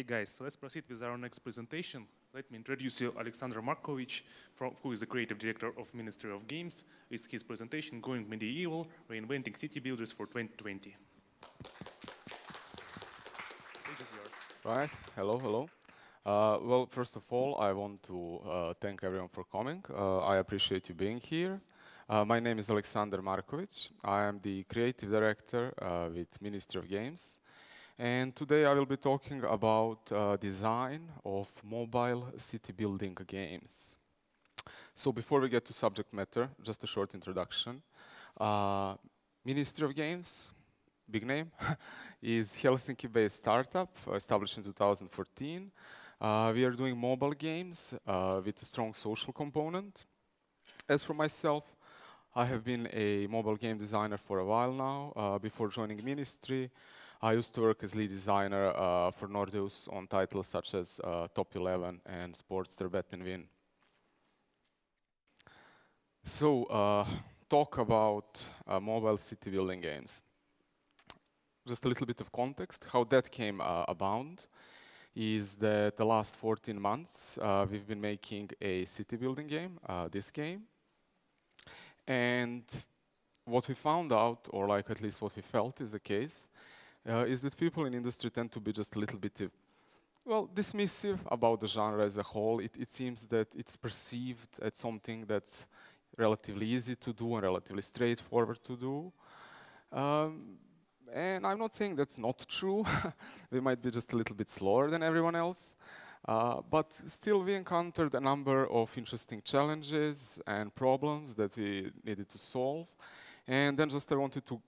guys, so let's proceed with our next presentation. Let me introduce you Aleksandar Marković, who is the creative director of Ministry of Games, with his presentation Going Medieval, Reinventing City Builders for 2020. Stage is yours. Right, hello. Well, first of all, I want to thank everyone for coming. I appreciate you being here. My name is Aleksandar Marković. I am the creative director with Ministry of Games. And today I will be talking about design of mobile city building games. So before we get to subject matter, just a short introduction. Ministry of Games, big name, is Helsinki-based startup established in 2014. We are doing mobile games with a strong social component. As for myself, I have been a mobile game designer for a while now. Before joining Ministry, I used to work as lead designer for Nordeus on titles such as Top 11 and Sportster Bet and Win. So, talk about mobile city building games. Just a little bit of context, how that came about is that the last 14 months we've been making a city building game, this game. And what we found out, or like at least what we felt is the case, is that people in industry tend to be just a little bit, well, dismissive about the genre as a whole. It seems that it's perceived as something that's relatively easy to do and relatively straightforward to do. And I'm not saying that's not true. We might be just a little bit slower than everyone else. But still, we encountered a number of interesting challenges and problems that we needed to solve. And then just I wanted to,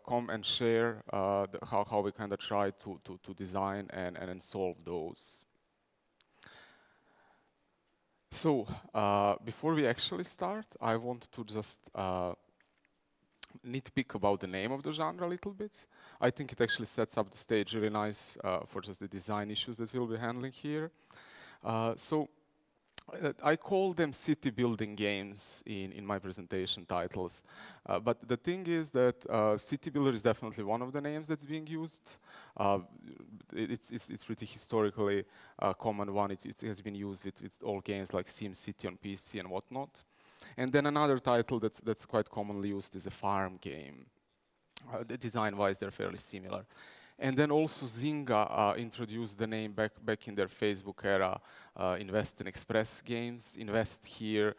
come and share how we kind of try to design and solve those. So before we actually start, I want to just nitpick about the name of the genre a little bit. I think it actually sets up the stage really nice for just the design issues that we'll be handling here. I call them city building games in my presentation titles. But the thing is that city builder is definitely one of the names that's being used. It's pretty historically common one. It has been used with all games like SimCity on PC and whatnot. And then another title that's quite commonly used is a farm game. The design-wise, they're fairly similar. And then also Zynga introduced the name back in their Facebook era, Invest in Express Games. Invest here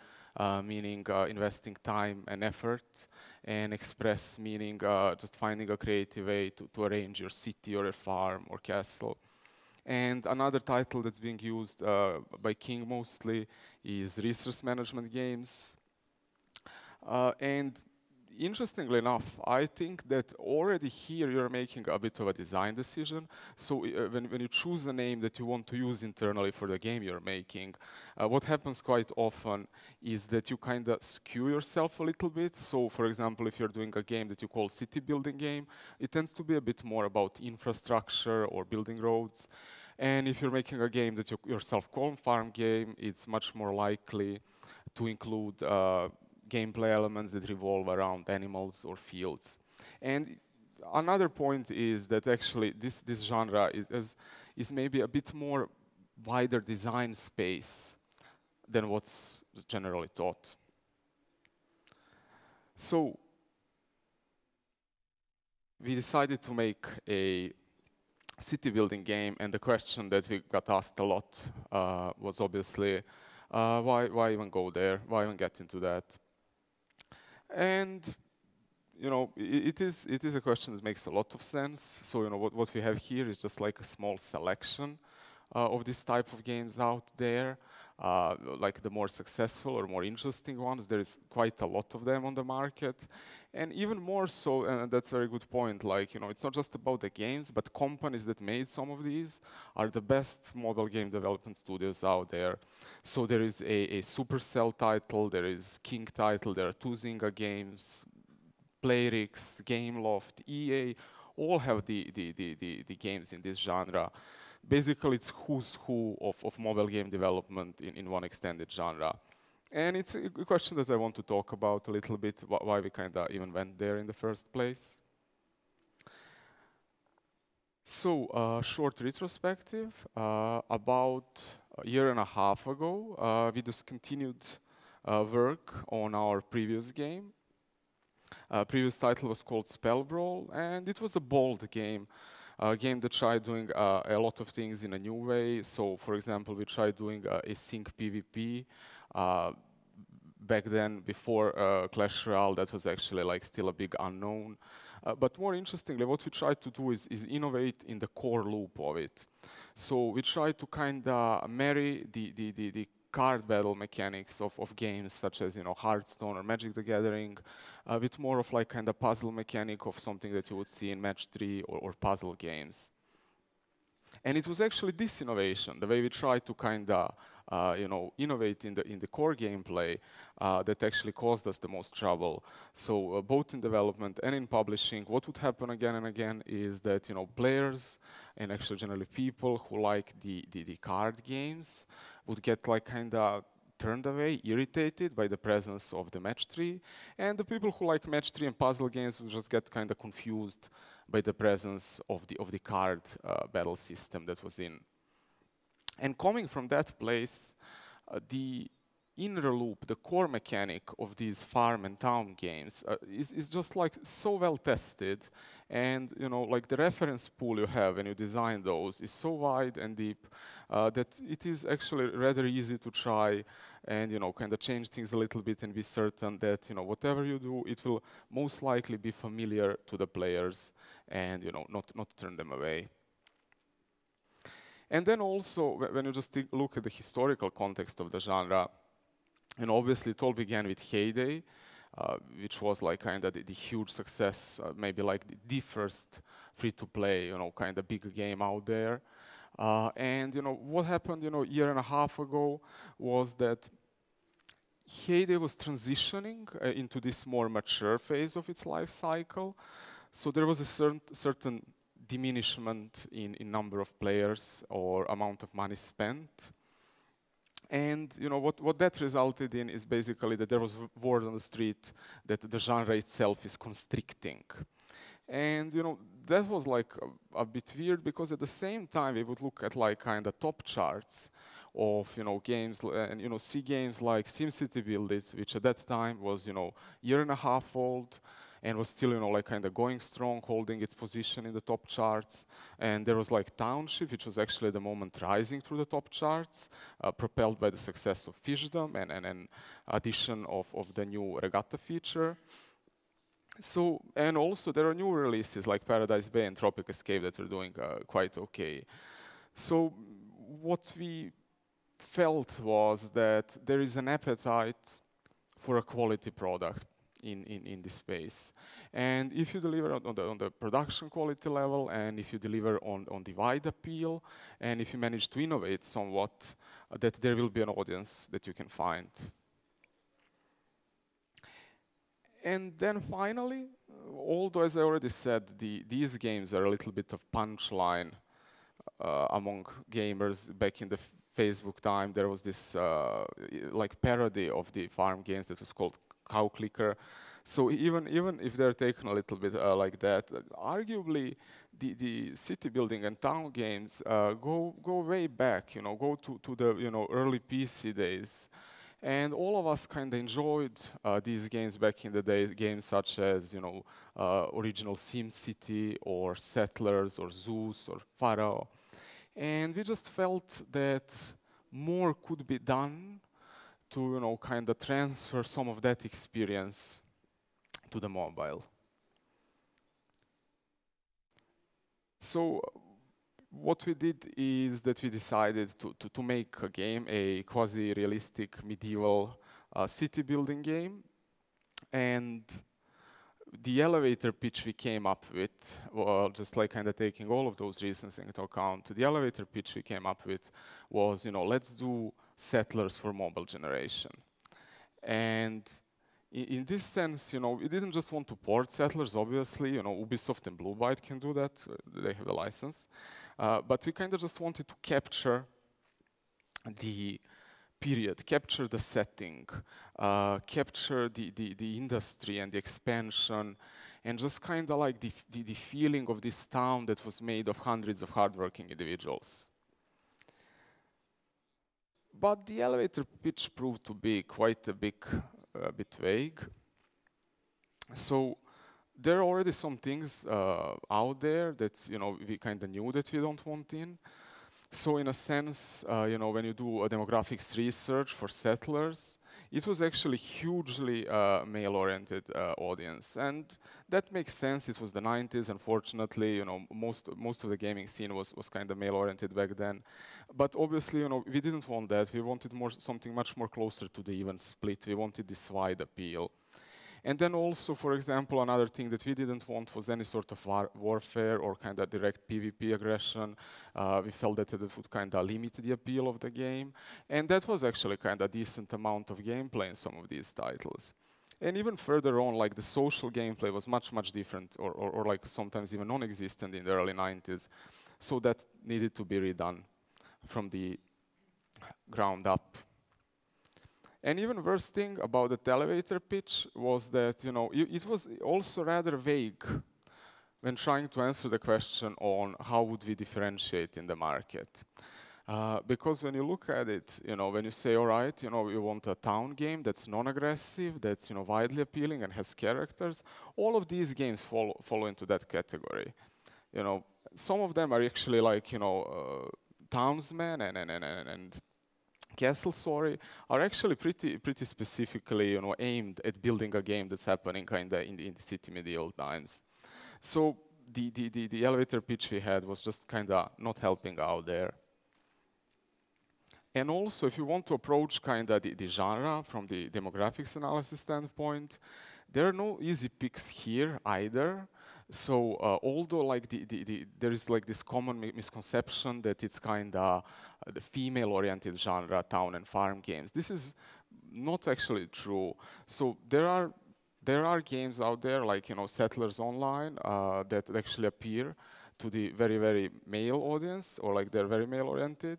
meaning investing time and effort, and Express meaning just finding a creative way to arrange your city or a farm or castle. And another title that's being used by King mostly is Resource Management Games. And interestingly enough, I think that already here you're making a bit of a design decision. So when you choose a name that you want to use internally for the game you're making, what happens quite often is that you kind of skew yourself a little bit. So for example, if you're doing a game that you call city building game, it tends to be a bit more about infrastructure or building roads. And if you're making a game that you yourself call farm game, it's much more likely to include gameplay elements that revolve around animals or fields. And another point is that actually this genre is maybe a bit more wider design space than what's generally taught. So we decided to make a city building game, and the question that we got asked a lot was obviously, why even go there? Why even get into that? And it is a question that makes a lot of sense. So what we have here is just like a small selection of this type of games out there, like the more successful or more interesting ones. There is quite a lot of them on the market, and even more so. And that's a very good point. Like it's not just about the games, but companies that made some of these are the best mobile game development studios out there. So there is a Supercell title, there is King title, there are two Zynga games, Playrix, Gameloft, EA, all have the games in this genre. Basically, it's who's who of mobile game development in one extended genre. And it's a question that I want to talk about a little bit, why we kind of even went there in the first place. So, short retrospective, about a year and a half ago, we discontinued work on our previous game. Previous title was called Spell Brawl, and it was a bold game. A game that tried doing a lot of things in a new way. So, for example, we tried doing a sync PvP. Back then, before Clash Royale, that was actually like still a big unknown. But more interestingly, what we tried to do is innovate in the core loop of it. So we tried to kind of marry the card battle mechanics of games such as Hearthstone or Magic the Gathering with more of like kind of puzzle mechanic of something that you would see in Match 3 or puzzle games. And it was actually this innovation, the way we tried to kind of innovate in the core gameplay that actually caused us the most trouble. So both in development and in publishing, what would happen again and again is that players and actually generally people who like the card games would get like kind of turned away, irritated by the presence of the match 3, and the people who like match 3 and puzzle games would just get kind of confused by the presence of the card battle system that was in. And coming from that place, the inner loop, the core mechanic of these farm and town games is just like so well tested, and like the reference pool you have when you design those is so wide and deep that it is actually rather easy to try and kind of change things a little bit and be certain that whatever you do, it will most likely be familiar to the players and not turn them away. And then also, when you just look at the historical context of the genre, obviously it all began with Heyday, which was like kind of the huge success, maybe like the first free-to-play, kind of big game out there. And what happened, a year and a half ago was that Heyday was transitioning into this more mature phase of its life cycle. So there was a certain diminishment in number of players or amount of money spent. And what that resulted in is basically that there was word on the street that the genre itself is constricting. And that was like a bit weird, because at the same time we would look at like kind of top charts of games and see games like SimCity Build It, which at that time was year and a half old and was still like kind of going strong, holding its position in the top charts. And there was like Township, which was actually at the moment rising through the top charts, propelled by the success of Fishdom and addition of the new Regatta feature. So, and also there are new releases like Paradise Bay and Tropic Escape that are doing quite okay. So what we felt was that there is an appetite for a quality product in this space. And if you deliver on the production quality level, and if you deliver on the wide appeal, and if you manage to innovate somewhat, that there will be an audience that you can find. And then finally, although as I already said, these games are a little bit of punchline among gamers. Back in the Facebook time, there was this like parody of the farm games that was called Cow Clicker. So even if they're taken a little bit like that, arguably the city building and town games go way back. Go to the early PC days. And all of us kind of enjoyed these games back in the day, games such as, original SimCity or Settlers or Zeus or Pharaoh. And we just felt that more could be done to, kind of transfer some of that experience to the mobile. So what we did is that we decided to make a game, a quasi-realistic medieval city building game. And the elevator pitch we came up with, well, just like kind of taking all of those reasons into account, the elevator pitch we came up with was, let's do Settlers for mobile generation. And in this sense, we didn't just want to port Settlers, obviously, Ubisoft and Blue Byte can do that, they have a license. But we kind of just wanted to capture the period, capture the setting, capture the industry and the expansion, and just kind of like the feeling of this town that was made of hundreds of hardworking individuals. But the elevator pitch proved to be quite a bit vague. So there are already some things out there that we kind of knew that we don't want in. So in a sense, when you do a demographics research for settlers, it was actually hugely male-oriented audience, and that makes sense. It was the 90s. Unfortunately, most of the gaming scene was kind of male-oriented back then. But obviously, we didn't want that. We wanted something much more closer to the even split. We wanted this wide appeal. And then also, for example, another thing that we didn't want was any sort of warfare or kind of direct PvP aggression. We felt that it would kind of limit the appeal of the game. And that was actually kind of a decent amount of gameplay in some of these titles. And even further on, like the social gameplay was much, much different or like sometimes even non-existent in the early 90s. So that needed to be redone from the ground up. And even worse thing about the elevator pitch was that, it was also rather vague when trying to answer the question on how would we differentiate in the market. Because when you look at it, when you say, all right, you want a town game that's non-aggressive, that's, widely appealing and has characters, all of these games fall into that category. Some of them are actually like, Townsmen and Castle Story are actually pretty specifically, aimed at building a game that's happening kind of in the city medieval times. So the elevator pitch we had was just kind of not helping out there. And also, if you want to approach kind of the genre from the demographics analysis standpoint, there are no easy picks here either. So although like there is like this common misconception that it's kind of the female-oriented genre, town and farm games, this is not actually true. So there are games out there like Settlers Online that actually appear to the very, very male audience, or like they're very male-oriented.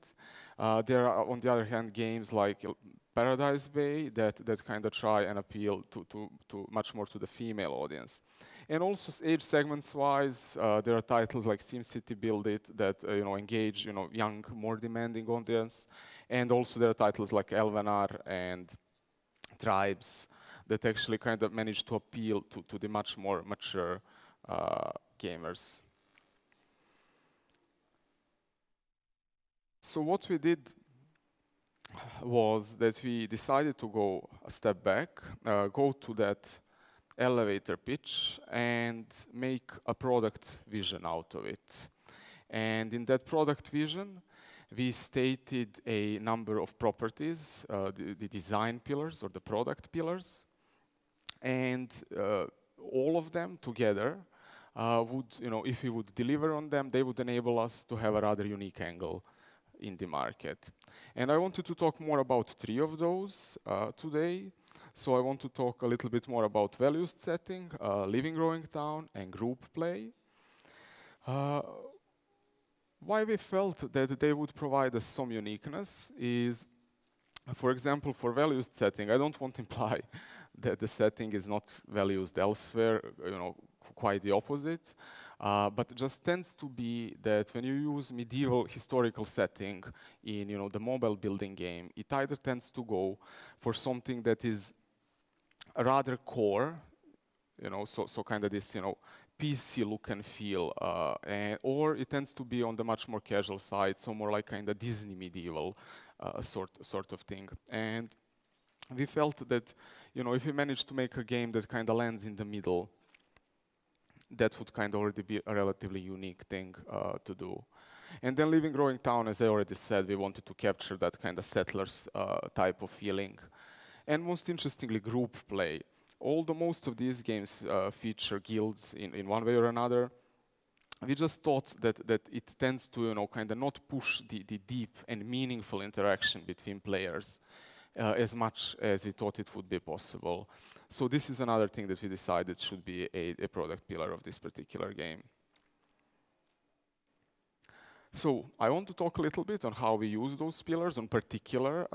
There are, on the other hand, games like Paradise Bay that kind of try and appeal to much more to the female audience. And also age segments-wise, there are titles like SimCity Build It that engage young, more demanding audience, and also there are titles like Elvenar and Tribes that actually kind of manage to appeal to the much more mature gamers. So what we did was that we decided to go a step back, go to that elevator pitch and make a product vision out of it. And in that product vision, we stated a number of properties, the design pillars or the product pillars, and all of them together would, if we would deliver on them, they would enable us to have a rather unique angle in the market. And I wanted to talk more about 3 of those today. So I want to talk a little bit more about values setting, living growing town, and group play. Why we felt that they would provide us some uniqueness is, for example, for values setting, I don't want to imply that the setting is not valued elsewhere, quite the opposite. But it just tends to be that when you use medieval historical setting in the mobile building game, it either tends to go for something that is rather core, so kind of this PC look and feel, or it tends to be on the much more casual side, so more like kind of Disney medieval sort of thing. And we felt that if we managed to make a game that kind of lands in the middle, that would kind of already be a relatively unique thing to do. And then Living Growing Town, as I already said, we wanted to capture that kind of settlers type of feeling. And most interestingly, group play. Although most of these games feature guilds in one way or another, we just thought that it tends to kind of not push the deep and meaningful interaction between players as much as we thought it would be possible. So this is another thing that we decided should be a product pillar of this particular game. So I want to talk a little bit on how we use those pillars, on particular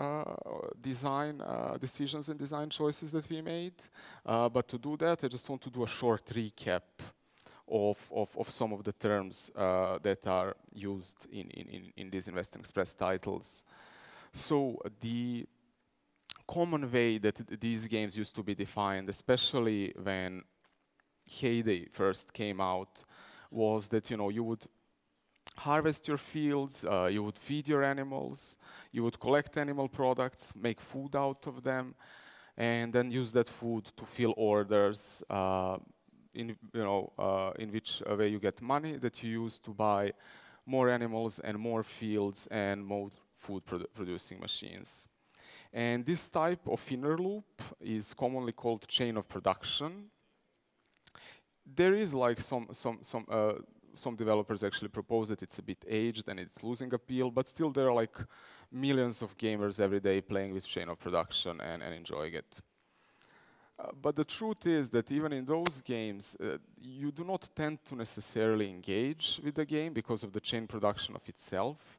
design decisions and design choices that we made. But to do that, I just want to do a short recap of some of the terms that are used in these Investing Express titles. So the common way that these games used to be defined, especially when Heyday first came out, was that you would harvest your fields, you would feed your animals, you would collect animal products, make food out of them, and then use that food to fill orders in which way you get money that you use to buy more animals and more fields and more food producing machines. And this type of inner loop is commonly called chain of production. There is like some developers actually propose that it's a bit aged and it's losing appeal, but still there are like millions of gamers every day playing with chain of production and enjoying it. But the truth is that even in those games, you do not tend to necessarily engage with the game because of the chain production of itself.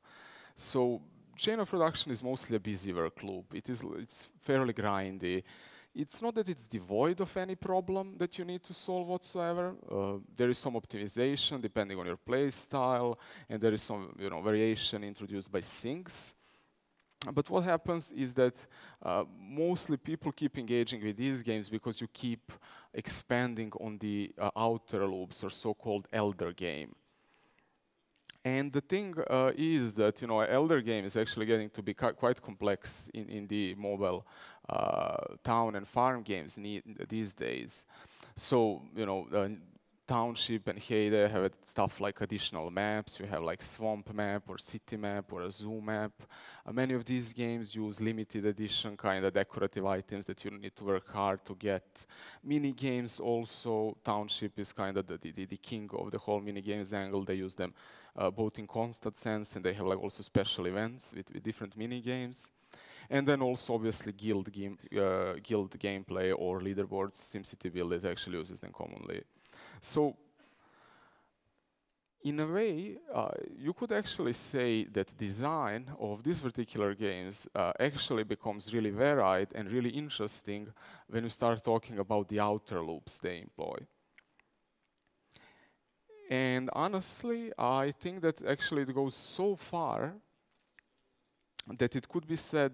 So chain of production is mostly a busy work loop. It's fairly grindy. It's not that it's devoid of any problem that you need to solve whatsoever. There is some optimization depending on your play style, and there is some variation introduced by syncs. But what happens is that mostly people keep engaging with these games because you keep expanding on the outer loops, or so-called elder game. And the thing is that elder game is actually getting to be quite complex in the mobile town and farm games these days. So Township and Heyday have stuff like additional maps. You have like swamp map or city map or a zoo map. Many of these games use limited edition kind of decorative items that you need to work hard to get. Mini games also. Township is kind of the king of the whole mini games angle. They use them both in constant sense, and they have like also special events with different mini games. And then also obviously guild gameplay or leaderboards. SimCity Build, it actually uses them commonly. So in a way, you could actually say that design of these particular games actually becomes really varied and really interesting when you start talking about the outer loops they employ. And honestly, I think that actually it goes so far that it could be said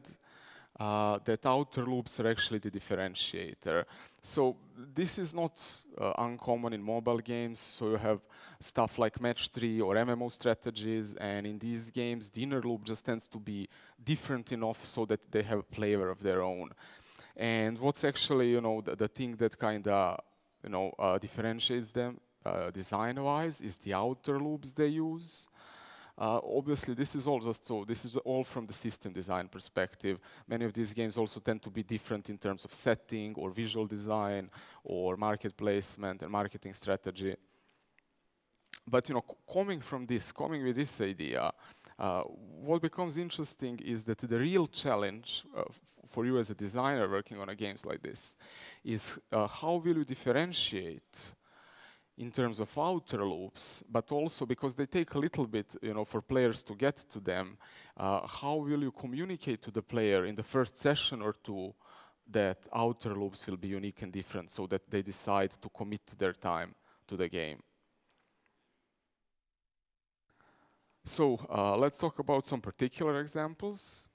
that outer loops are actually the differentiator. So this is not uncommon in mobile games. So you have stuff like match 3 or MMO strategies, and in these games, the inner loop just tends to be different enough so that they have a flavor of their own. And what's actually, the thing that kind of, differentiates them design-wise is the outer loops they use. Obviously, this is all from the system design perspective. Many of these games also tend to be different in terms of setting or visual design or market placement and marketing strategy. But coming with this idea, what becomes interesting is that the real challenge for you as a designer working on games like this is how will you differentiate in terms of outer loops, but also because they take a little bit, for players to get to them, how will you communicate to the player in the first session or two that outer loops will be unique and different so that they decide to commit their time to the game? So let's talk about some particular examples.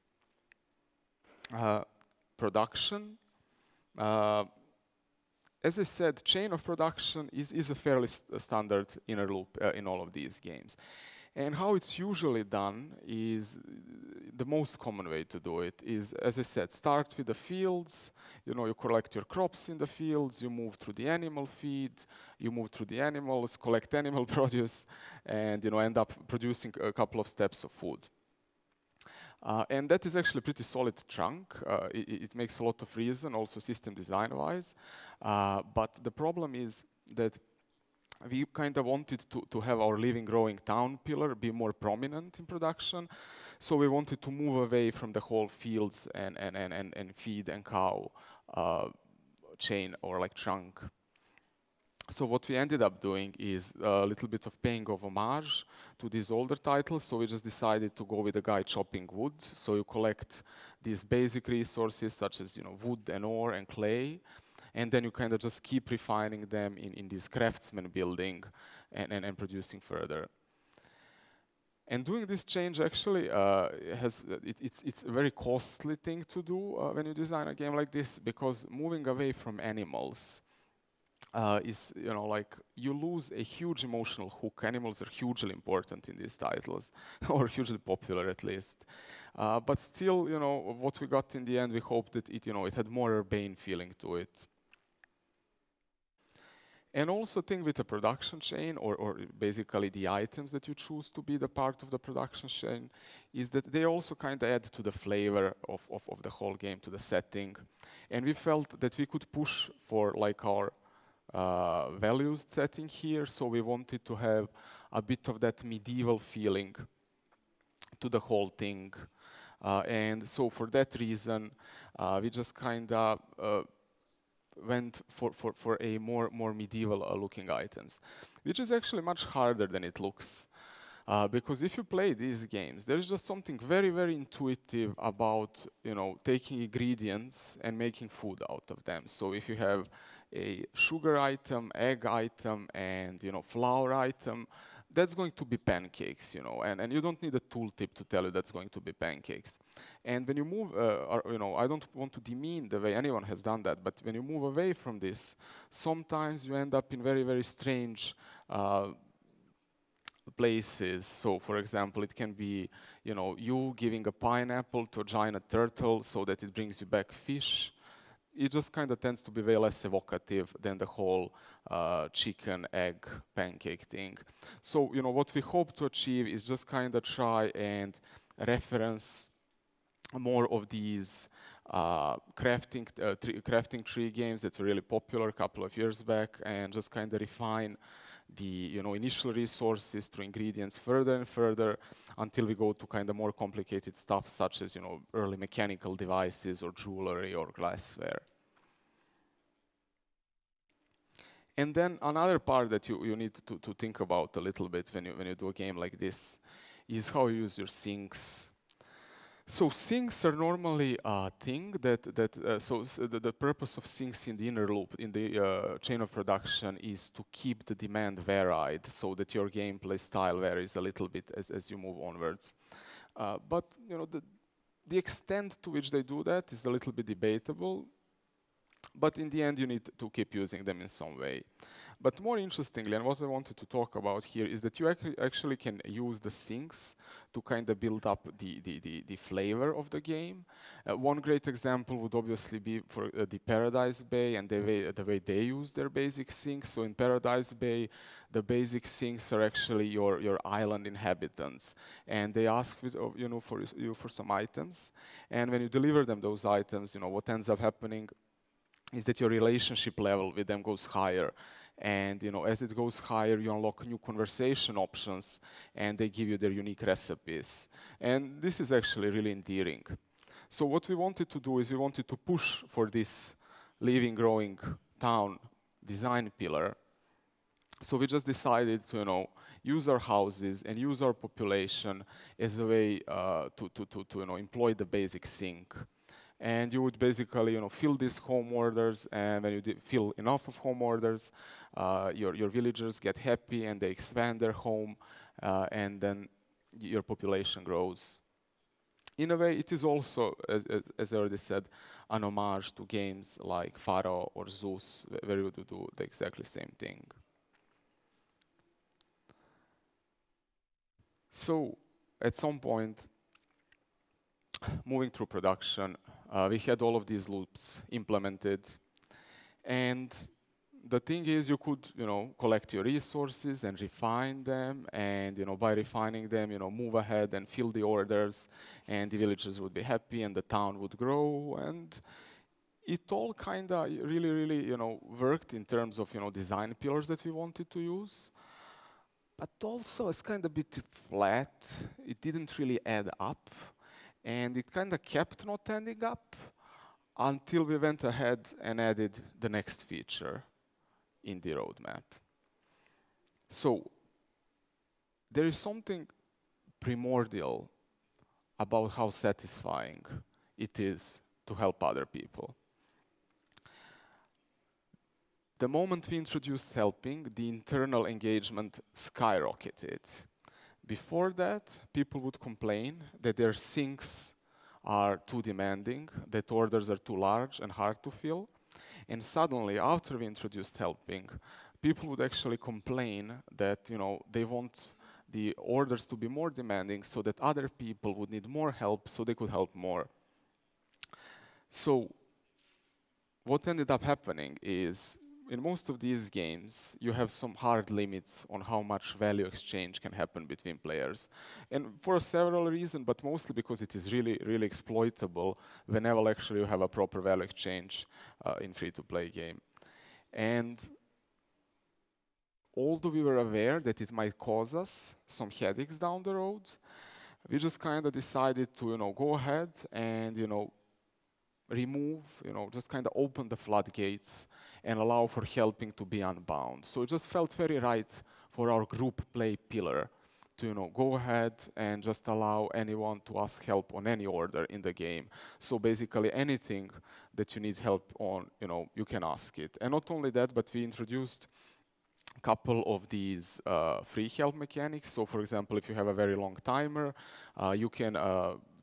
Production. As I said, chain of production is a fairly standard inner loop in all of these games. And how it's usually done is, the most common way to do it is, as I said, start with the fields. You collect your crops in the fields, you move through the animal feed, you move through the animals, collect animal produce, and end up producing a couple of steps of food. And that is actually a pretty solid chunk. It makes a lot of reason, also system design-wise. But the problem is that we kind of wanted to have our living, growing town pillar be more prominent in production. So we wanted to move away from the whole fields and feed and cow chain or like chunk. So what we ended up doing is a little bit of paying of homage to these older titles. So we just decided to go with the guy chopping wood. So you collect these basic resources such as wood and ore and clay, and then you kind of just keep refining them in this craftsman building and producing further. And doing this change actually it's a very costly thing to do when you design a game like this, because moving away from animals is, like you lose a huge emotional hook. Animals are hugely important in these titles, or hugely popular at least. But still, what we got in the end, we hoped that it had more urbane feeling to it. And also think with the production chain, or basically the items that you choose to be the part of the production chain, is that they also kind of add to the flavor of the whole game, to the setting. And we felt that we could push for like our values setting here, so we wanted to have a bit of that medieval feeling to the whole thing. And so for that reason, we just kind of went for a more medieval looking items, which is actually much harder than it looks. Because if you play these games, there is just something very, very intuitive about taking ingredients and making food out of them. So if you have a sugar item, egg item, and flour item, that's going to be pancakes, and you don't need a tooltip to tell you that's going to be pancakes. And when you move, I don't want to demean the way anyone has done that, but when you move away from this, sometimes you end up in very, very strange places. So for example, it can be, you giving a pineapple to a giant turtle so that it brings you back fish. It just kind of tends to be way less evocative than the whole chicken, egg, pancake thing. So, what we hope to achieve is just kind of try and reference more of these crafting tree games that were really popular a couple of years back, and just kind of refine the initial resources through ingredients further and further until we go to kind of more complicated stuff such as early mechanical devices or jewelry or glassware. And then another part that you need to think about a little bit when you do a game like this is how you use your sinks. So sinks are normally a thing the purpose of sinks in the inner loop, in the chain of production, is to keep the demand varied so that your gameplay style varies a little bit as you move onwards. But the extent to which they do that is a little bit debatable. But in the end, you need to keep using them in some way. But more interestingly, and what I wanted to talk about here, is that you actually can use the sinks to kind of build up the flavor of the game. One great example would obviously be for the Paradise Bay and the way they use their basic sinks. So in Paradise Bay, the basic sinks are actually your island inhabitants, and they ask for some items. And when you deliver them those items, what ends up happening is that your relationship level with them goes higher. And as it goes higher, you unlock new conversation options, and they give you their unique recipes. And this is actually really endearing. So what we wanted to do is we wanted to push for this living, growing town design pillar. So we just decided to use our houses and use our population as a way to employ the basic sink. And you would basically, fill these home orders, and when you fill enough of home orders, your villagers get happy and they expand their home, and then your population grows. In a way, it is also, as I already said, an homage to games like Pharaoh or Zeus, where you do the exactly same thing. So, at some point, moving through production, we had all of these loops implemented. And the thing is, you could, collect your resources and refine them. And, by refining them, move ahead and fill the orders. And the villagers would be happy and the town would grow. And it all kind of really, worked in terms of, design pillars that we wanted to use. But also, it's kind of a bit flat. It didn't really add up. And it kind of kept not ending up until we went ahead and added the next feature. in the roadmap. So there is something primordial about how satisfying it is to help other people. The moment we introduced helping, the internal engagement skyrocketed. Before that, people would complain that their sinks are too demanding, that orders are too large and hard to fill. And suddenly, after we introduced helping, people would actually complain that they want the orders to be more demanding so that other people would need more help so they could help more. So what ended up happening is, in most of these games, you have some hard limits on how much value exchange can happen between players. And for several reasons, but mostly because it is really, really exploitable whenever actually you have a proper value exchange in free-to-play game. And although we were aware that it might cause us some headaches down the road, we just kind of decided to go ahead and remove, just kind of open the floodgates and allow for helping to be unbound. So it just felt very right for our group play pillar to go ahead and just allow anyone to ask help on any order in the game. So basically anything that you need help on, you can ask it. And not only that, but we introduced a couple of these free help mechanics. So for example, if you have a very long timer, you can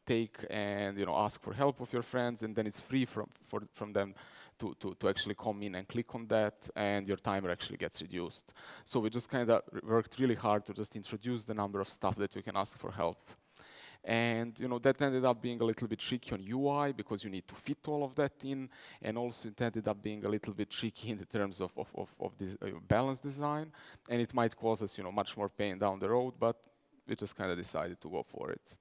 take and ask for help of your friends, and then it's free from them to actually come in and click on that, and your timer actually gets reduced. So we just kind of worked really hard to just introduce the number of stuff that you can ask for help. And that ended up being a little bit tricky on UI because you need to fit all of that in, and also it ended up being a little bit tricky in the terms of this balance design, and it might cause us much more pain down the road, but we just kind of decided to go for it.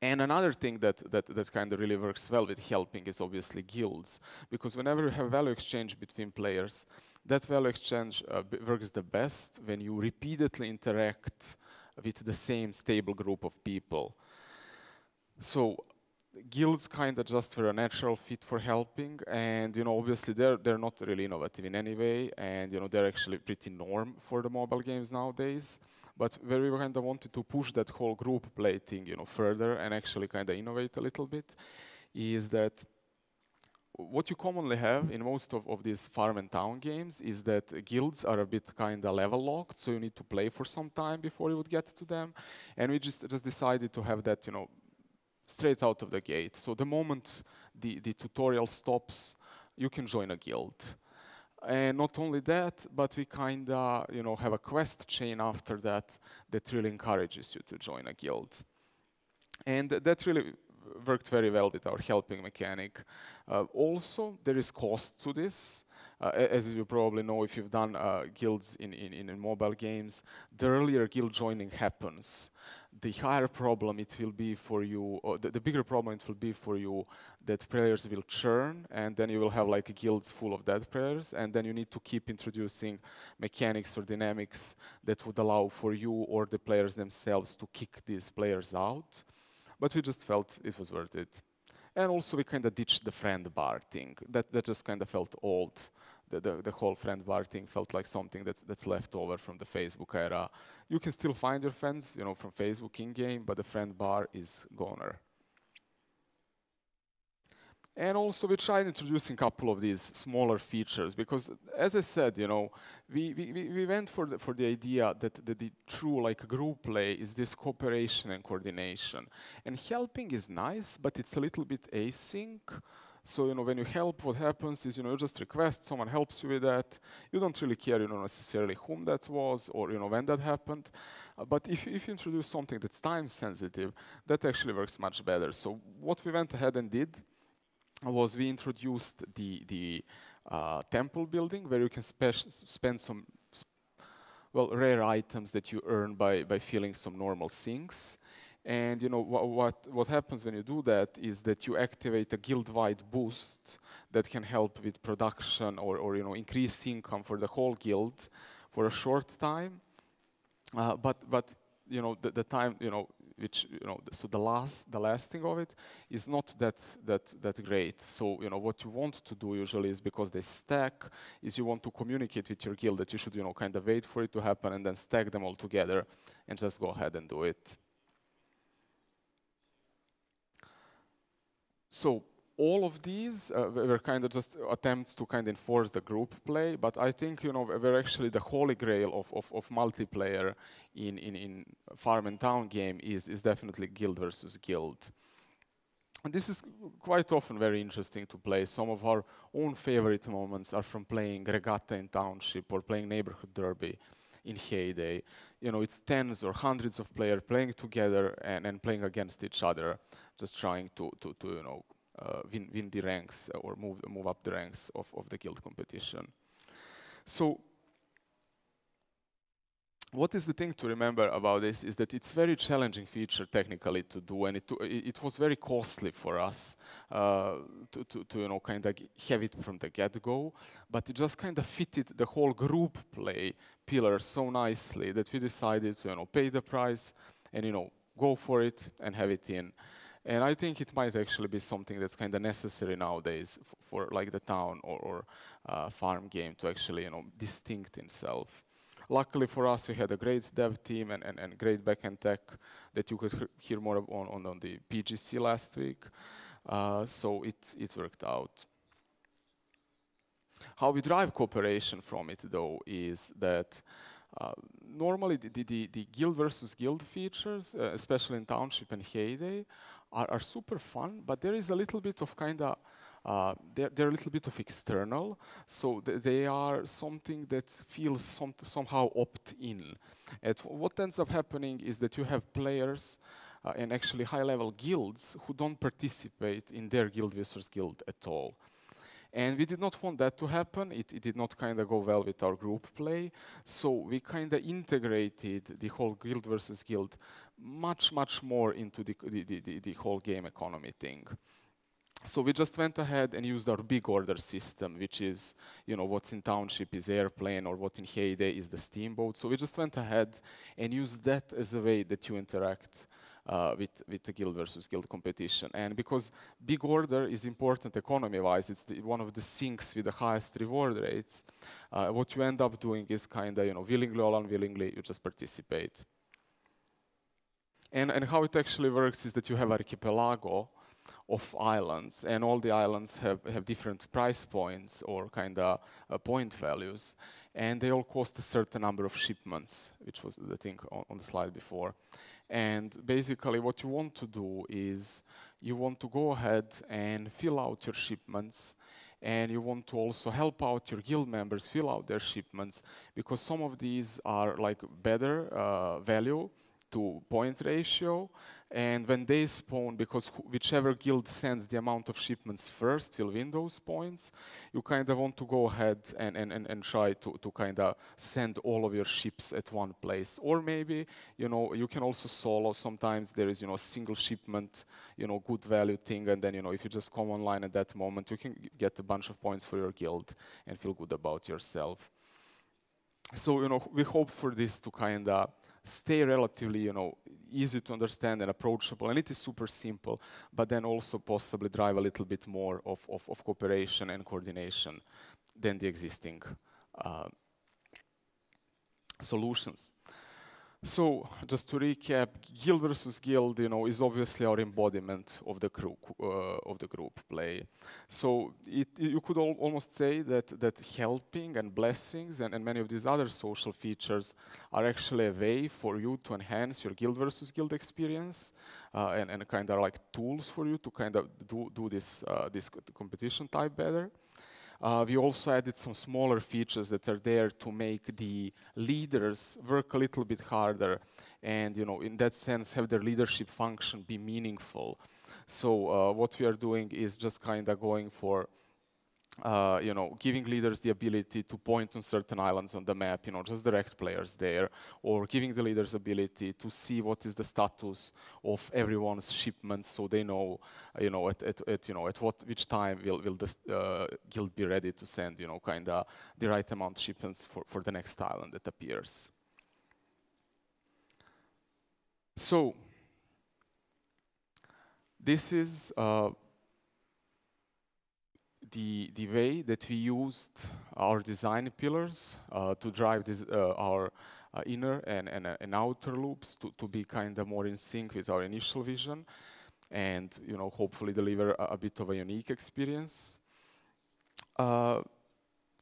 And another thing that kind of really works well with helping is obviously guilds, because whenever you have value exchange between players, that value exchange works the best when you repeatedly interact with the same stable group of people. So guilds kind of just were a natural fit for helping, and obviously they're not really innovative in any way, and they're actually pretty norm for the mobile games nowadays. But where we kind of wanted to push that whole group play thing further and actually kind of innovate a little bit is that what you commonly have in most of these farm and town games is that guilds are a bit kind of level locked, so you need to play for some time before you would get to them. And we just decided to have that straight out of the gate. So the moment the tutorial stops, you can join a guild. And not only that, but we kind of have a quest chain after that that really encourages you to join a guild. And that really worked very well with our helping mechanic. Also, there is cost to this. As you probably know, if you've done guilds in mobile games, the earlier guild joining happens, the higher problem it will be for you, or the bigger problem it will be for you, that players will churn, and then you will have like guilds full of dead players, and then you need to keep introducing mechanics or dynamics that would allow for you or the players themselves to kick these players out. But we just felt it was worth it. And also we kind of ditched the friend bar thing. That just kind of felt old. The whole friend bar thing felt like something that's left over from the Facebook era. You can still find your friends, from Facebook in-game, but the friend bar is goner. And also we tried introducing a couple of these smaller features because, as I said, we went for the idea that the true group play is this cooperation and coordination. And helping is nice, but it's a little bit async. So, when you help, what happens is, you just request, someone helps you with that. You don't really care, necessarily whom that was or, when that happened. But if you introduce something that's time sensitive, that actually works much better. So what we went ahead and did was we introduced the temple building, where you can spend some rare items that you earn by filling some normal sinks. And what happens when you do that is that you activate a guild-wide boost that can help with production or increase income for the whole guild for a short time. But the time which so the lasting of it is not that great. So what you want to do usually is, because they stack, is you want to communicate with your guild that you should kind of wait for it to happen and then stack them all together and just go ahead and do it. So all of these were kind of just attempts to kind of enforce the group play, but I think were actually the holy grail of multiplayer in farm and town game is definitely guild versus guild. And this is quite often very interesting to play. Some of our own favorite moments are from playing Regatta in Township or playing Neighborhood Derby in Heyday. It's tens or hundreds of players playing together and playing against each other, just trying to win the ranks or move up the ranks of the guild competition. So what is the thing to remember about this is that it's very challenging feature technically to do, and it was very costly for us to kind of have it from the get-go, but it just kind of fitted the whole group play pillar so nicely that we decided to pay the price and go for it and have it in. And I think it might actually be something that's kind of necessary nowadays for like the town or farm game to actually distinct itself. Luckily for us, we had a great dev team and great backend tech that you could hear more on the PGC last week. So it worked out. How we drive cooperation from it, though, is that normally the guild versus guild features, especially in Township and Heyday, are super fun, but there is a little bit of kind of they're a little bit of external, so they are something that feels somehow opt-in. And what ends up happening is that you have players and actually high-level guilds who don't participate in their guild versus guild at all. And we did not want that to happen. It did not kind of go well with our group play. So we kind of integrated the whole guild versus guild much more into the whole game economy thing. So we just went ahead and used our big order system, which is, what's in Township is Airplane, or what in Heyday is the Steamboat. So we just went ahead and used that as a way that you interact with the guild versus guild competition. And because big order is important economy-wise, it's one of the sinks with the highest reward rates, what you end up doing is kind of, willingly or unwillingly, you just participate. And how it actually works is that you have an archipelago of islands, and all the islands have different price points or kind of point values, and they all cost a certain number of shipments, which was the thing on the slide before. And basically what you want to do is you want to go ahead and fill out your shipments, and you want to also help out your guild members fill out their shipments, because some of these are like better value to point ratio, and when they spawn, because whichever guild sends the amount of shipments first will win those points, you kind of want to go ahead and try to kind of send all of your ships at one place. Or maybe, you can also solo. Sometimes there is, a single shipment, good value thing, and then, if you just come online at that moment, you can get a bunch of points for your guild and feel good about yourself. So, we hoped for this to kind of stay relatively, easy to understand and approachable, and it is super simple, but then also possibly drive a little bit more of cooperation and coordination than the existing solutions. So, just to recap, guild versus guild, is obviously our embodiment of the group play. So, you could almost say that helping and blessings and many of these other social features are actually a way for you to enhance your guild versus guild experience and kind of like tools for you to kind of do this competition type better. We also added some smaller features that are there to make the leaders work a little bit harder and, in that sense, have their leadership function be meaningful. So what we are doing is just kind of going for, giving leaders the ability to point on certain islands on the map, just direct players there, or giving the leaders ability to see what is the status of everyone's shipments, so they know, which time will the guild be ready to send, kind of the right amount of shipments for the next island that appears. So, This is the way that we used our design pillars to drive this, our inner and outer loops to be kind of more in sync with our initial vision, and hopefully deliver a bit of a unique experience.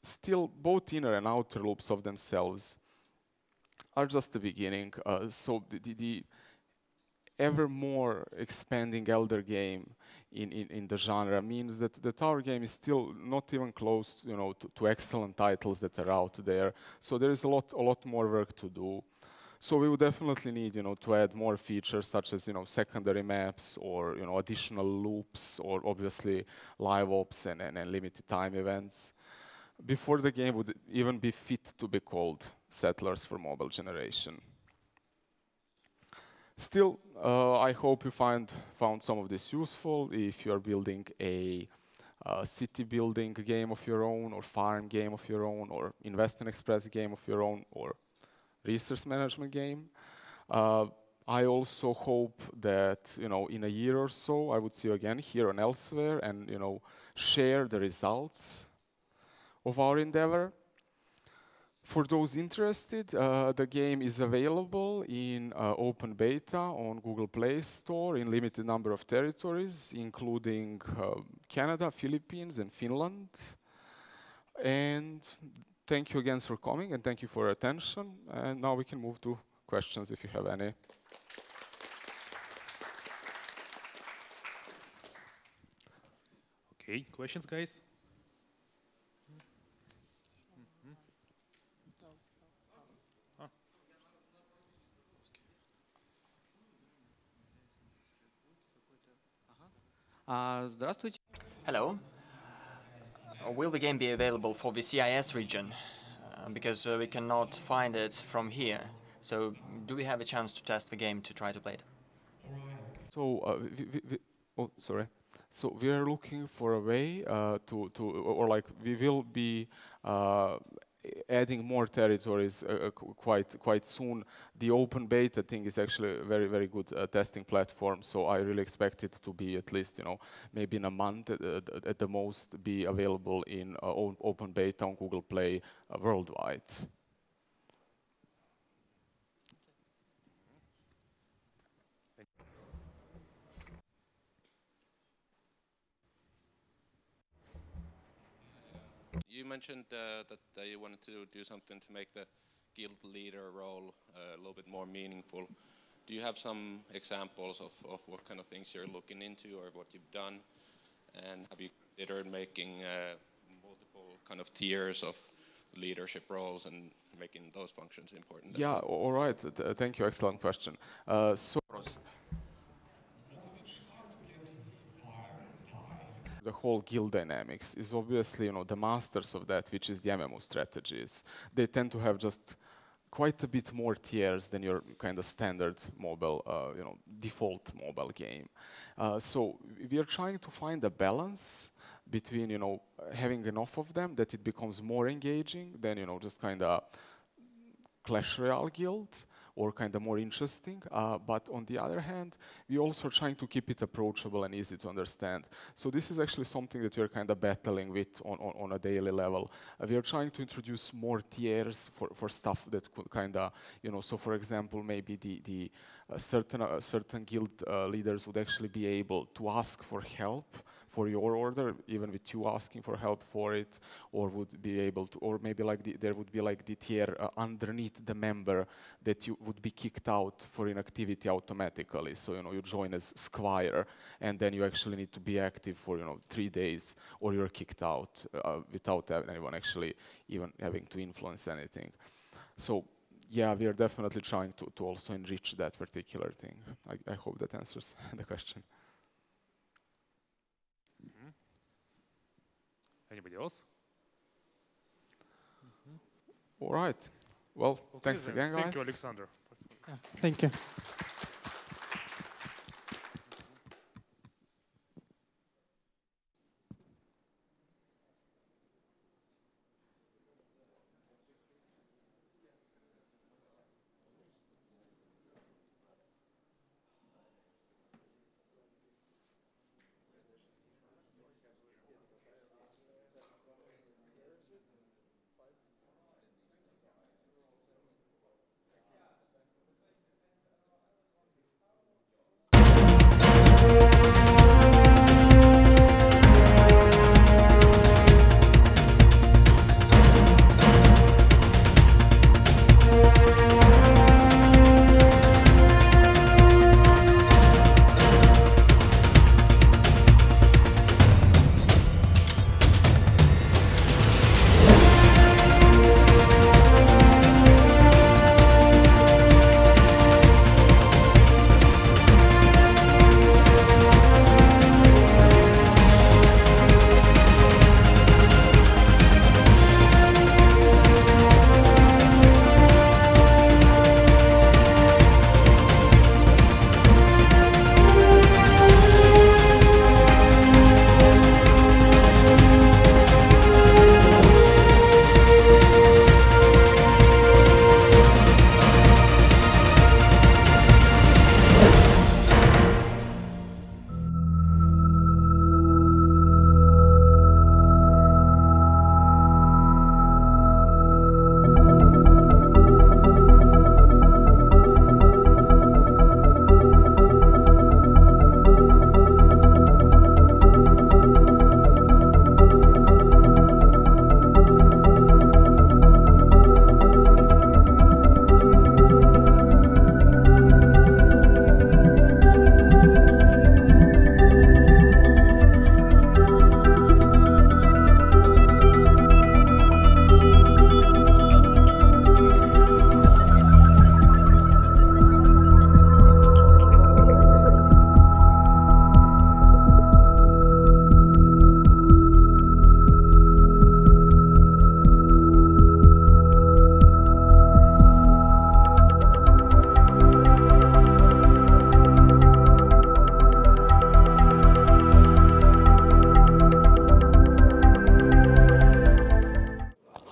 Still, both inner and outer loops of themselves are just the beginning. So the ever more expanding elder game in the genre means that our game is still not even close, to excellent titles that are out there. So there is a lot more work to do. So we would definitely need, to add more features such as, secondary maps or, additional loops, or obviously live ops and limited time events before the game would even be fit to be called Settlers for mobile generation. Still, I hope you found some of this useful. If you are building a city building game of your own, or farm game of your own, or invest and express game of your own, or resource management game. I also hope that in a year or so I would see you again here and elsewhere, and share the results of our endeavor. For those interested, the game is available in open beta on Google Play Store in limited number of territories, including Canada, Philippines, and Finland. And thank you again for coming, and thank you for your attention. And now we can move to questions if you have any. Okay, questions, guys? Здравствуйте. Hello. Will the game be available for the CIS region? Because we cannot find it from here. So do we have a chance to test the game to try to play it? So, oh, sorry. So we are looking for a way we will be adding more territories quite soon. The open beta thing is actually a very good testing platform, so I really expect it to be at least maybe in a month at the most be available in open beta on Google Play worldwide. You mentioned that you wanted to do something to make the guild leader role a little bit more meaningful. Do you have some examples of what kind of things you're looking into or what you've done? And have you considered making multiple kind of tiers of leadership roles and making those functions important? Yeah, all right. Thank you. Excellent question. The whole guild dynamics is obviously, the masters of that, which is the MMO strategies. They tend to have just quite a bit more tiers than your kind of standard mobile, default mobile game. So we are trying to find a balance between, having enough of them that it becomes more engaging than, just kind of Clash Royale guild, or kind of more interesting, but on the other hand, we also are trying to keep it approachable and easy to understand. So this is actually something that we're kind of battling with on a daily level. We are trying to introduce more tiers for stuff that could kind of, so for example, maybe the certain guild leaders would actually be able to ask for help for your order, even with you asking for help for it, or would be able to, or maybe there would be like the tier underneath the member that you would be kicked out for inactivity automatically. So you join as Squire, and then you actually need to be active for 3 days, or you're kicked out without anyone actually even having to influence anything. So yeah, we are definitely trying to also enrich that particular thing. I hope that answers the question. Anybody else? All right. Well, thanks again, guys. Thank you, Aleksandar. Yeah, thank you.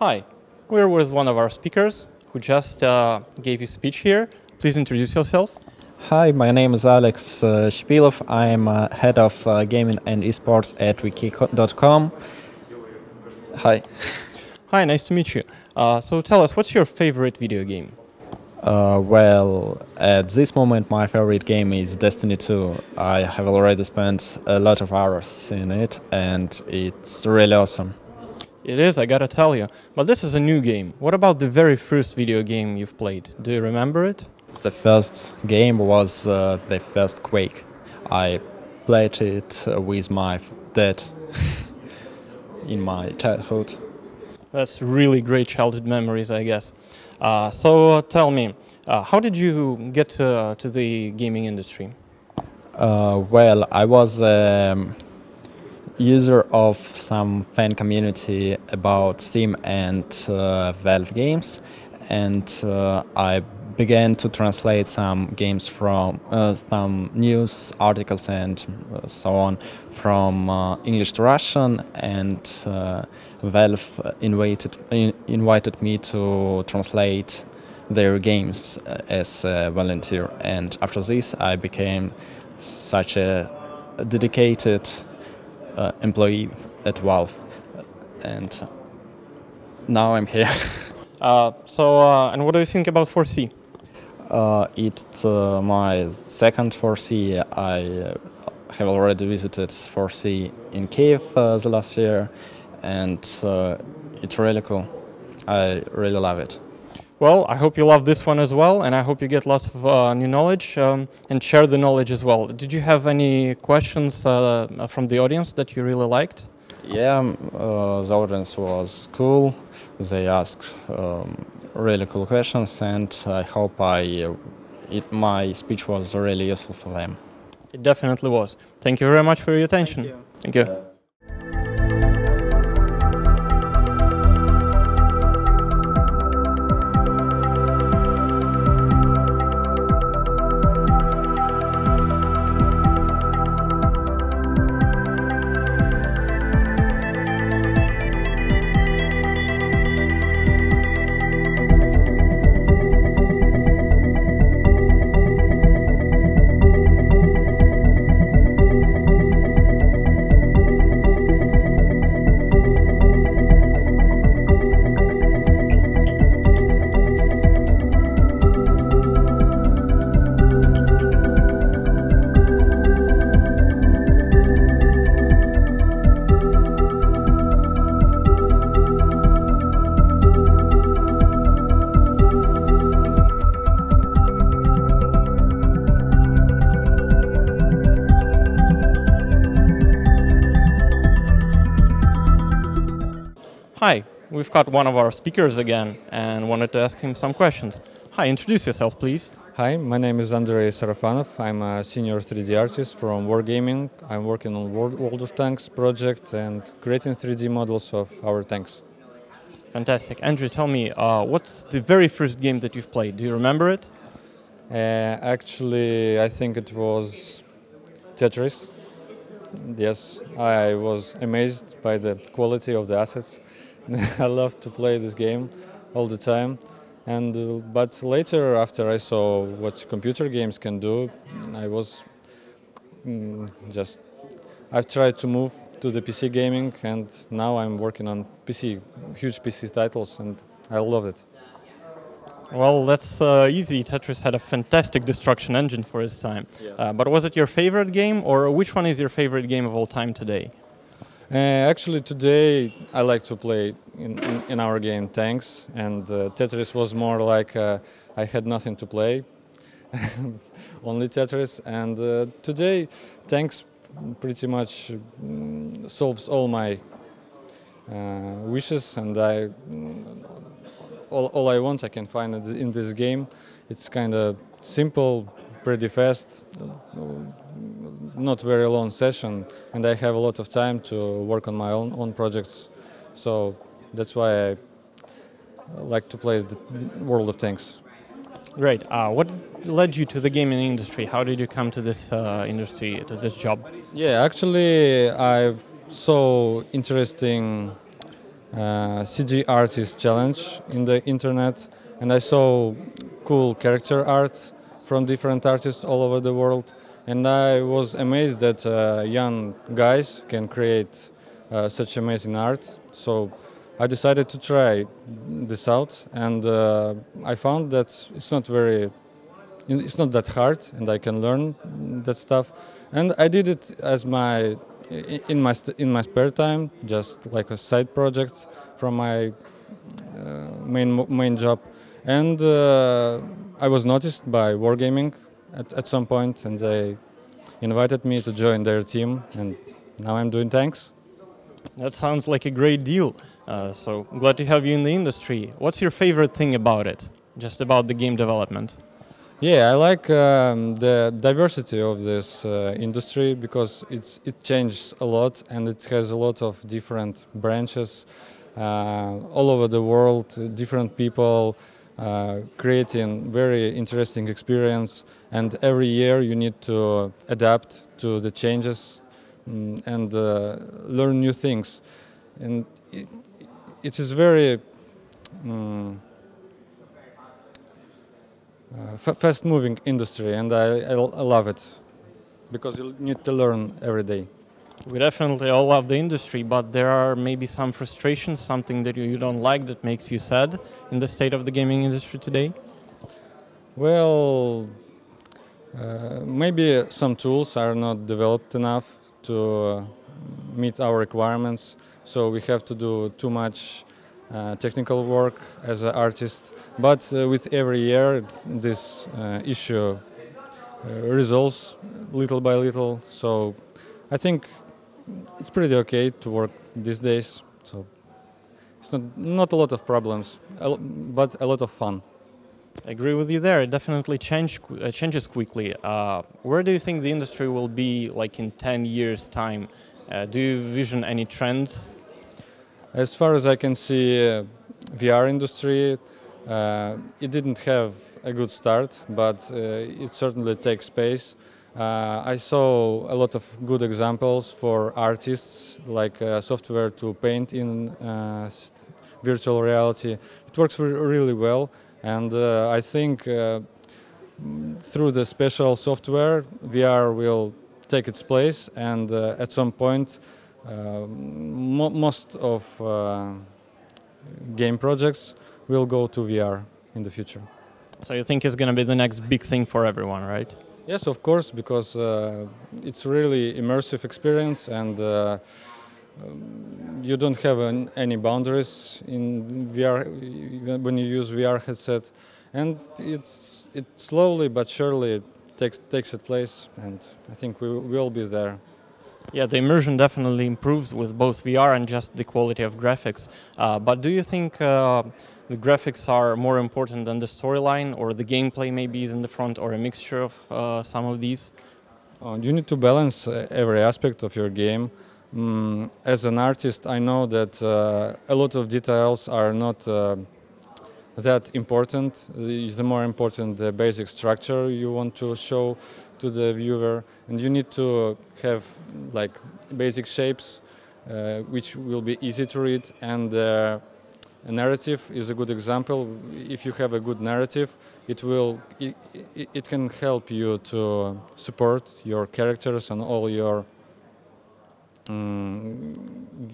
Hi, we're with one of our speakers who just gave his speech here. Please introduce yourself. Hi, my name is Alex Shpilov. I'm head of gaming and esports at wiki.com. Hi. Hi, nice to meet you. So tell us, what's your favorite video game? Well, at this moment, my favorite game is Destiny 2. I have already spent a lot of hours in it, and it's really awesome. It is, I gotta tell you. But this is a new game. What about the very first video game you've played? Do you remember it? The first game was the first Quake. I played it with my dad in my childhood. That's really great childhood memories, I guess. So tell me, how did you get to the gaming industry? Well, I was a user of some fan community about Steam and Valve games, and I began to translate some games from some news articles and so on from English to Russian, and Valve invited me to translate their games as a volunteer, and after this I became such a dedicated employee at Valve, and now I'm here. And what do you think about 4C? It's my second 4C. I have already visited 4C in Kiev the last year, and it's really cool. I really love it. Well, I hope you love this one as well, and I hope you get lots of new knowledge and share the knowledge as well. Did you have any questions from the audience that you really liked? Yeah, the audience was cool. They asked really cool questions, and I hope my speech was really useful for them. It definitely was. Thank you very much for your attention. Thank you. Hi, we've got one of our speakers again and wanted to ask him some questions. Hi, introduce yourself, please. Hi, my name is Andrei Sarafanov. I'm a senior 3D artist from Wargaming. I'm working on World of Tanks project and creating 3D models of our tanks. Fantastic. Andrew, tell me, what's the very first game that you've played? Do you remember it? Actually, I think it was Tetris. Yes, I was amazed by the quality of the assets. I love to play this game all the time. But later, after I saw what computer games can do, I was I've tried to move to the PC gaming, and now I'm working on huge PC titles, and I love it. Well, that's easy. Tetris had a fantastic destruction engine for its time. Yeah. But was it your favorite game, or which one is your favorite game of all time today? Actually, today I like to play in our game Tanks, and Tetris was more like I had nothing to play, only Tetris. And today Tanks pretty much solves all my wishes, and all I want I can find in this game. It's kind of simple, pretty fast, not very long session, and I have a lot of time to work on my own projects. So that's why I like to play the World of Tanks. Great. What led you to the gaming industry? How did you come to this industry, to this job? Yeah, actually, I saw interesting CG Artist Challenge in the internet, and I saw cool character art from different artists all over the world, and I was amazed that young guys can create such amazing art. So I decided to try this out, and I found that it's not that hard, and I can learn that stuff. And I did it as in my spare time, just like a side project from my main job. And I was noticed by Wargaming at some point, and they invited me to join their team, and now I'm doing tanks. That sounds like a great deal. So glad to have you in the industry. What's your favorite thing about it? Just about the game development? Yeah, I like the diversity of this industry because it changes a lot and it has a lot of different branches all over the world, different people creating very interesting experience, and every year you need to adapt to the changes and learn new things. And it is very fast-moving industry, and I love it because you need to learn every day. We definitely all love the industry, but there are maybe some frustrations, something that you don't like that makes you sad in the state of the gaming industry today? Well, maybe some tools are not developed enough to meet our requirements, so we have to do too much technical work as an artist. But with every year, this issue resolves little by little. So I think it's pretty okay to work these days. So it's not a lot of problems, but a lot of fun. I agree with you there. It definitely changes quickly. Where do you think the industry will be like in 10 years' time? Do you vision any trends? As far as I can see, VR industry, it didn't have a good start, but it certainly takes pace. I saw a lot of good examples for artists, like software to paint in virtual reality. It works really well, and I think through the special software, VR will take its place, and at some point, most of game projects will go to VR in the future. So you think it's going to be the next big thing for everyone, right? Yes, of course, because it's really immersive experience, and you don't have any boundaries in VR when you use VR headset, and it slowly but surely takes its place, and I think we will be there. Yeah, the immersion definitely improves with both VR and just the quality of graphics. But do you think the graphics are more important than the storyline, or the gameplay maybe is in the front, or a mixture of some of these? You need to balance every aspect of your game. As an artist, I know that a lot of details are not that important. The more important the basic structure you want to show to the viewer, and you need to have like basic shapes which will be easy to read, and a narrative is a good example. If you have a good narrative, it can help you to support your characters and all your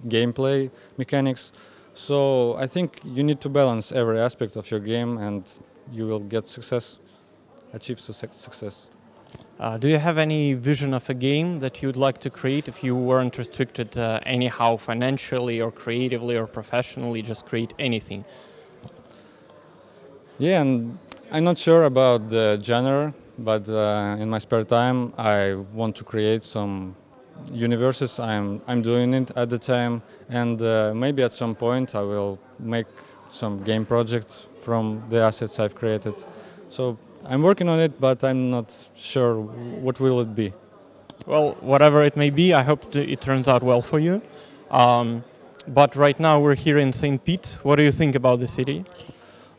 gameplay mechanics. So I think you need to balance every aspect of your game, and you will get success, achieve success. Do you have any vision of a game that you'd like to create if you weren't restricted anyhow financially or creatively or professionally, just create anything? Yeah, and I'm not sure about the genre, but in my spare time I want to create some universes. I'm doing it at the time, and maybe at some point I will make some game project from the assets I've created. So I'm working on it, but I'm not sure what will it be. Well, whatever it may be, I hope it turns out well for you. But right now we're here in St. Pete. What do you think about the city?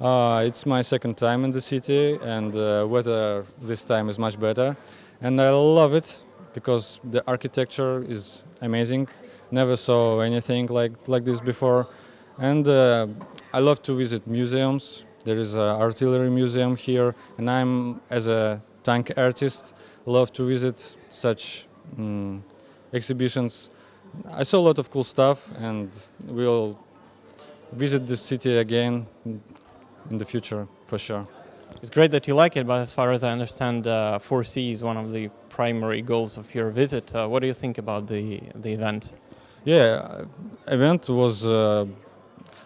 It's my second time in the city, and weather this time is much better. And I love it because the architecture is amazing. Never saw anything like this before. And I love to visit museums. There is an artillery museum here, and I'm, as a tank artist, love to visit such exhibitions. I saw a lot of cool stuff, and we'll visit the city again in the future, for sure. It's great that you like it, but as far as I understand, 4C is one of the primary goals of your visit. What do you think about the event? Yeah, event was.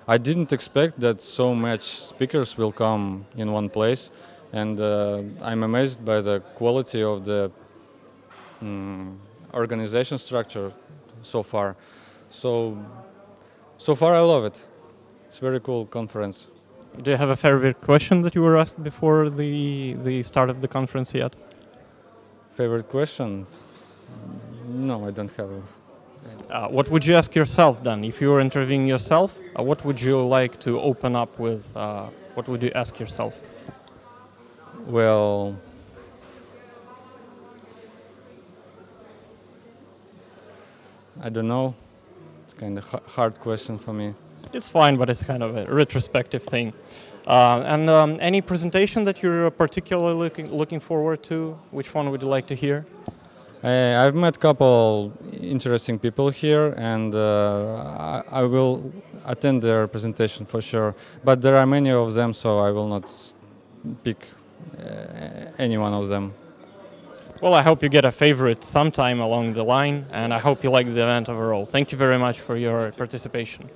I didn't expect that so much speakers will come in one place, and I'm amazed by the quality of the organization structure so far. So far I love it. It's a very cool conference. Do you have a favorite question that you were asked before the start of the conference yet? Favorite question? No, I don't have a. What would you ask yourself then? If you were interviewing yourself, what would you like to open up with? What would you ask yourself? Well, I don't know. It's kind of hard question for me. It's fine, but it's kind of a retrospective thing. And any presentation that you're particularly looking forward to? Which one would you like to hear? I've met a couple interesting people here, and I will attend their presentation for sure. But there are many of them, so I will not pick any one of them. Well, I hope you get a favorite sometime along the line, and I hope you like the event overall. Thank you very much for your participation.